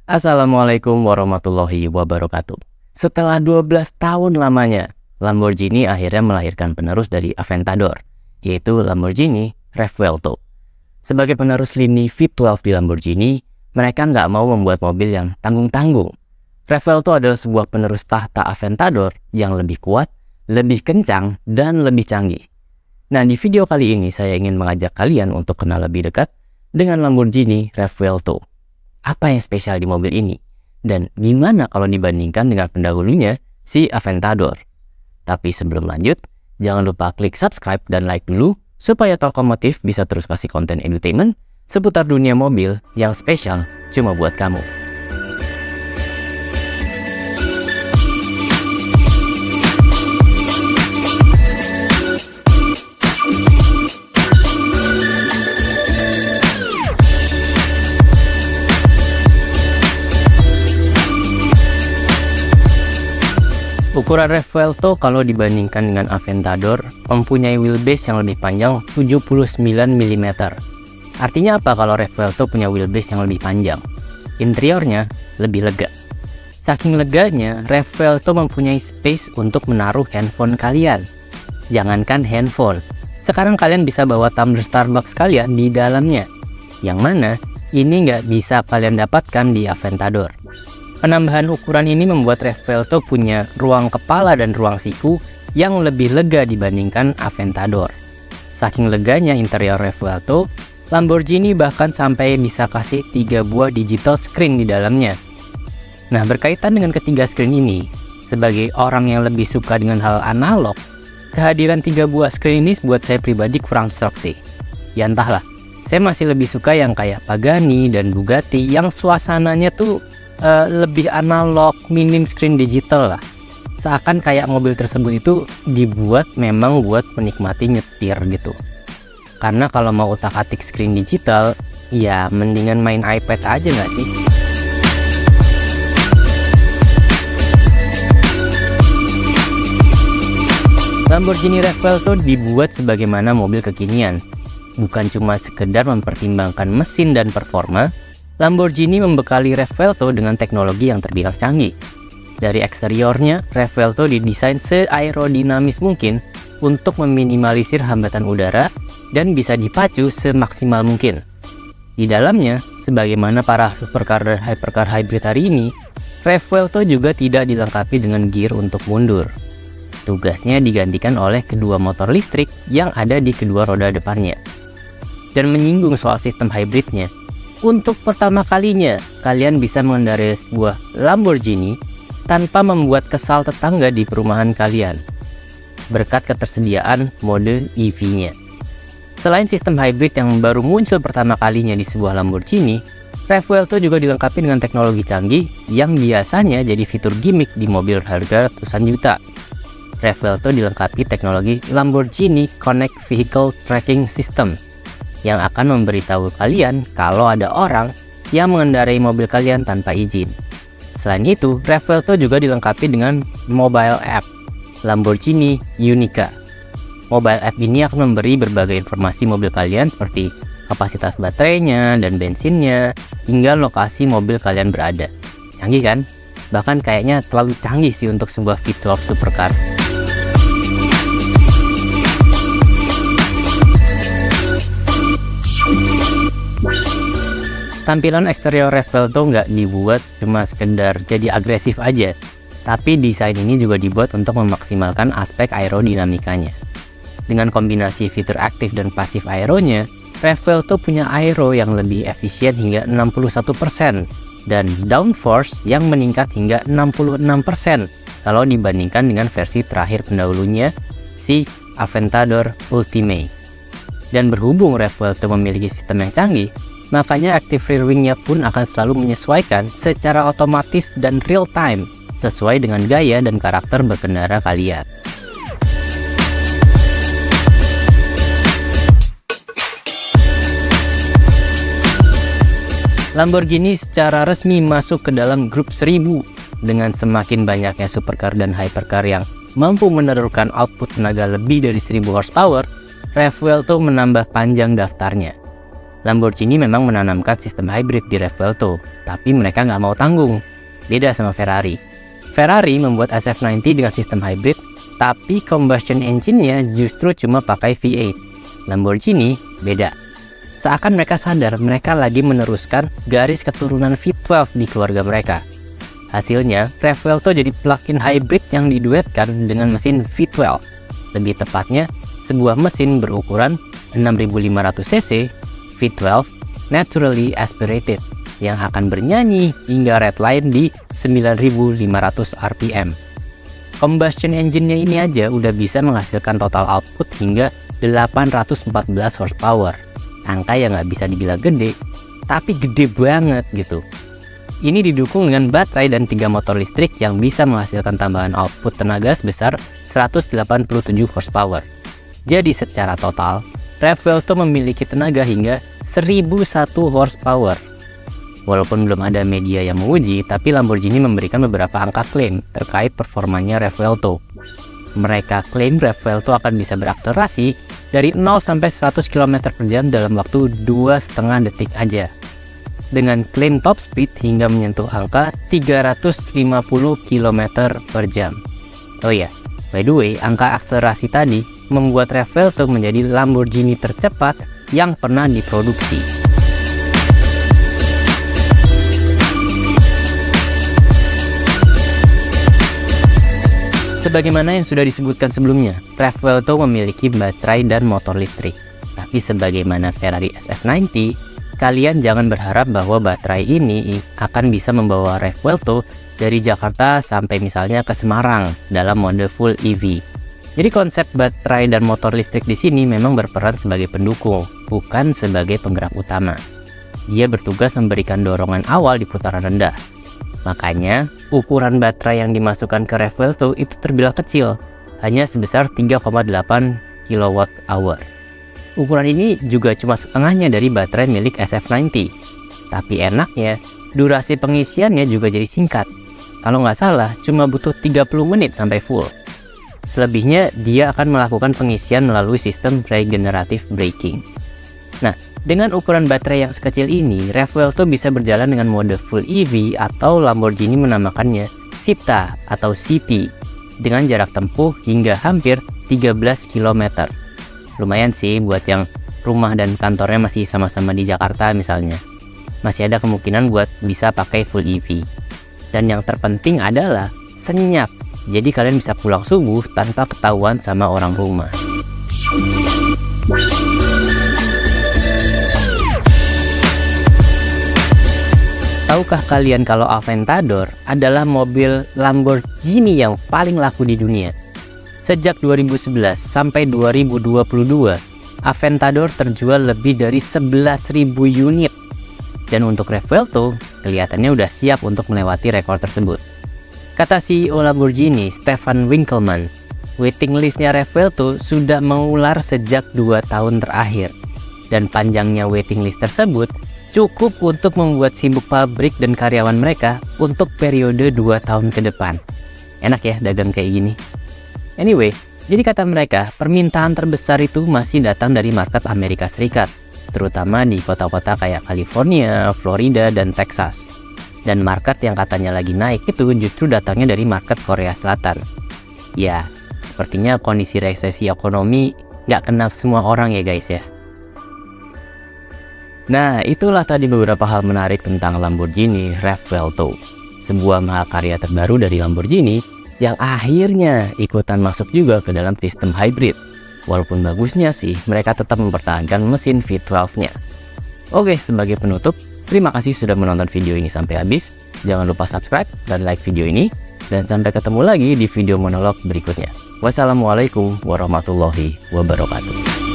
Assalamualaikum warahmatullahi wabarakatuh. Setelah 12 tahun lamanya, Lamborghini akhirnya melahirkan penerus dari Aventador, yaitu Lamborghini Revuelto. Sebagai penerus lini V12 di Lamborghini, mereka nggak mau membuat mobil yang tanggung-tanggung. Revuelto adalah sebuah penerus tahta Aventador yang lebih kuat, lebih kencang, dan lebih canggih. Nah, di video kali ini saya ingin mengajak kalian untuk kenal lebih dekat dengan Lamborghini Revuelto. Apa yang spesial di mobil ini? Dan gimana kalau dibandingkan dengan pendahulunya, si Aventador? Tapi sebelum lanjut, jangan lupa klik subscribe dan like dulu, supaya Tokomotif bisa terus kasih konten entertainment seputar dunia mobil yang spesial cuma buat kamu. Ukuran Revuelto kalau dibandingkan dengan Aventador mempunyai wheelbase yang lebih panjang 79 mm. Artinya apa kalau Revuelto punya wheelbase yang lebih panjang? Interiornya lebih lega. Saking leganya, Revuelto mempunyai space untuk menaruh handphone kalian. Jangankan handphone, sekarang kalian bisa bawa tumbler Starbucks kalian di dalamnya. Yang mana ini nggak bisa kalian dapatkan di Aventador. Penambahan ukuran ini membuat Revuelto punya ruang kepala dan ruang siku yang lebih lega dibandingkan Aventador. Saking leganya interior Revuelto, Lamborghini bahkan sampai bisa kasih 3 buah digital screen di dalamnya. Nah, berkaitan dengan ketiga screen ini, sebagai orang yang lebih suka dengan hal analog, kehadiran 3 buah screen ini buat saya pribadi kurang serok sih. Ya entahlah, saya masih lebih suka yang kayak Pagani dan Bugatti yang suasananya tuh lebih analog, minim screen digital lah. Seakan kayak mobil tersebut itu dibuat memang buat menikmati nyetir gitu. Karena kalau mau utak-atik screen digital, ya mendingan main iPad aja nggak sih? Lamborghini Revuelto dibuat sebagaimana mobil kekinian. Bukan cuma sekedar mempertimbangkan mesin dan performa, Lamborghini membekali Revuelto dengan teknologi yang terbilang canggih. Dari eksteriornya, Revuelto didesain se-aerodinamis mungkin untuk meminimalisir hambatan udara dan bisa dipacu semaksimal mungkin. Di dalamnya, sebagaimana para supercar dan hypercar hybrid hari ini, Revuelto juga tidak dilengkapi dengan gear untuk mundur. Tugasnya digantikan oleh kedua motor listrik yang ada di kedua roda depannya. Dan menyinggung soal sistem hybridnya, untuk pertama kalinya, kalian bisa mengendarai sebuah Lamborghini tanpa membuat kesal tetangga di perumahan kalian, berkat ketersediaan mode EV-nya. Selain sistem hybrid yang baru muncul pertama kalinya di sebuah Lamborghini, Revuelto juga dilengkapi dengan teknologi canggih yang biasanya jadi fitur gimmick di mobil harga ratusan juta. Revuelto dilengkapi teknologi Lamborghini Connect Vehicle Tracking System, yang akan memberitahu kalian kalau ada orang yang mengendarai mobil kalian tanpa izin. Selain itu, Revuelto juga dilengkapi dengan mobile app Lamborghini Unica. Mobile app ini akan memberi berbagai informasi mobil kalian seperti kapasitas baterainya dan bensinnya, hingga lokasi mobil kalian berada. Canggih kan? Bahkan kayaknya terlalu canggih sih untuk sebuah V12 supercar. Tampilan eksterior Revuelto nggak dibuat cuma sekedar jadi agresif aja, tapi desain ini juga dibuat untuk memaksimalkan aspek aerodinamikanya. Dengan kombinasi fitur aktif dan pasif aeronya, Revuelto punya aero yang lebih efisien hingga 61% dan downforce yang meningkat hingga 66% kalau dibandingkan dengan versi terakhir pendahulunya, si Aventador Ultimate. Dan berhubung Revuelto memiliki sistem yang canggih, makanya active rear wing-nya pun akan selalu menyesuaikan secara otomatis dan real time sesuai dengan gaya dan karakter berkendara kalian. Lamborghini secara resmi masuk ke dalam grup 1000 dengan semakin banyaknya supercar dan hypercar yang mampu menelurkan output tenaga lebih dari 1000 horsepower. Revuelto menambah panjang daftarnya. Lamborghini memang menanamkan sistem hybrid di Revuelto, tapi mereka nggak mau tanggung. Beda sama Ferrari. Ferrari membuat SF90 dengan sistem hybrid, tapi combustion engine-nya justru cuma pakai V8. Lamborghini beda. Seakan mereka sadar mereka lagi meneruskan garis keturunan V12 di keluarga mereka. Hasilnya, Revuelto jadi plug-in hybrid yang diduetkan dengan mesin V12. Lebih tepatnya, sebuah mesin berukuran 6500 cc V12 naturally aspirated yang akan bernyanyi hingga redline di 9500 rpm. Combustion engine-nya ini aja udah bisa menghasilkan total output hingga 814 horsepower. Angka yang nggak bisa dibilang gede, tapi gede banget gitu. Ini didukung dengan baterai dan 3 motor listrik yang bisa menghasilkan tambahan output tenaga sebesar 187 horsepower. Jadi secara total, Revuelto memiliki tenaga hingga 1001 horsepower. Walaupun belum ada media yang menguji, tapi Lamborghini memberikan beberapa angka klaim terkait performanya Revuelto. Mereka klaim Revuelto akan bisa berakselerasi dari 0 sampai 100 km per jam dalam waktu 2,5 detik aja. Dengan klaim top speed hingga menyentuh angka 350 km per jam. Oh ya, by the way, angka akselerasi tadi membuat Revuelto menjadi Lamborghini tercepat yang pernah diproduksi. Sebagaimana yang sudah disebutkan sebelumnya, Revuelto memiliki baterai dan motor listrik. Tapi sebagaimana Ferrari SF90, kalian jangan berharap bahwa baterai ini akan bisa membawa Revuelto dari Jakarta sampai misalnya ke Semarang dalam mode full EV. Jadi konsep baterai dan motor listrik di sini memang berperan sebagai pendukung, bukan sebagai penggerak utama. Dia bertugas memberikan dorongan awal di putaran rendah. Makanya, ukuran baterai yang dimasukkan ke Revuelto itu terbilang kecil, hanya sebesar 3,8 kWh. Ukuran ini juga cuma setengahnya dari baterai milik SF90. Tapi enaknya, durasi pengisiannya juga jadi singkat. Kalau nggak salah, cuma butuh 30 menit sampai full. Selebihnya, dia akan melakukan pengisian melalui sistem regenerative braking. Nah, dengan ukuran baterai yang sekecil ini, Revuelto bisa berjalan dengan mode full EV atau Lamborghini menamakannya CIPTA atau CP dengan jarak tempuh hingga hampir 13 km. Lumayan sih buat yang rumah dan kantornya masih sama-sama di Jakarta misalnya. Masih ada kemungkinan buat bisa pakai full EV. Dan yang terpenting adalah senyap. Jadi kalian bisa pulang subuh tanpa ketahuan sama orang rumah. Tahukah kalian kalau Aventador adalah mobil Lamborghini yang paling laku di dunia? Sejak 2011 sampai 2022, Aventador terjual lebih dari 11.000 unit. Dan untuk Revuelto, kelihatannya udah siap untuk melewati rekor tersebut. Kata CEO Lamborghini, Stefan Winkelmann, waiting listnya Revuelto sudah mengular sejak 2 tahun terakhir. Dan panjangnya waiting list tersebut cukup untuk membuat sibuk pabrik dan karyawan mereka untuk periode 2 tahun ke depan. Enak ya dagang kayak gini. Anyway, jadi kata mereka, permintaan terbesar itu masih datang dari market Amerika Serikat, terutama di kota-kota kayak California, Florida, dan Texas. Dan market yang katanya lagi naik itu justru datangnya dari market Korea Selatan. Ya, sepertinya kondisi resesi ekonomi nggak kena semua orang ya guys ya. Nah, itulah tadi beberapa hal menarik tentang Lamborghini Revuelto, sebuah mahakarya terbaru dari Lamborghini yang akhirnya ikutan masuk juga ke dalam sistem hybrid. Walaupun bagusnya sih, mereka tetap mempertahankan mesin V12-nya. Oke, sebagai penutup, terima kasih sudah menonton video ini sampai habis. Jangan lupa subscribe dan like video ini, dan sampai ketemu lagi di video monolog berikutnya. Wassalamualaikum warahmatullahi wabarakatuh.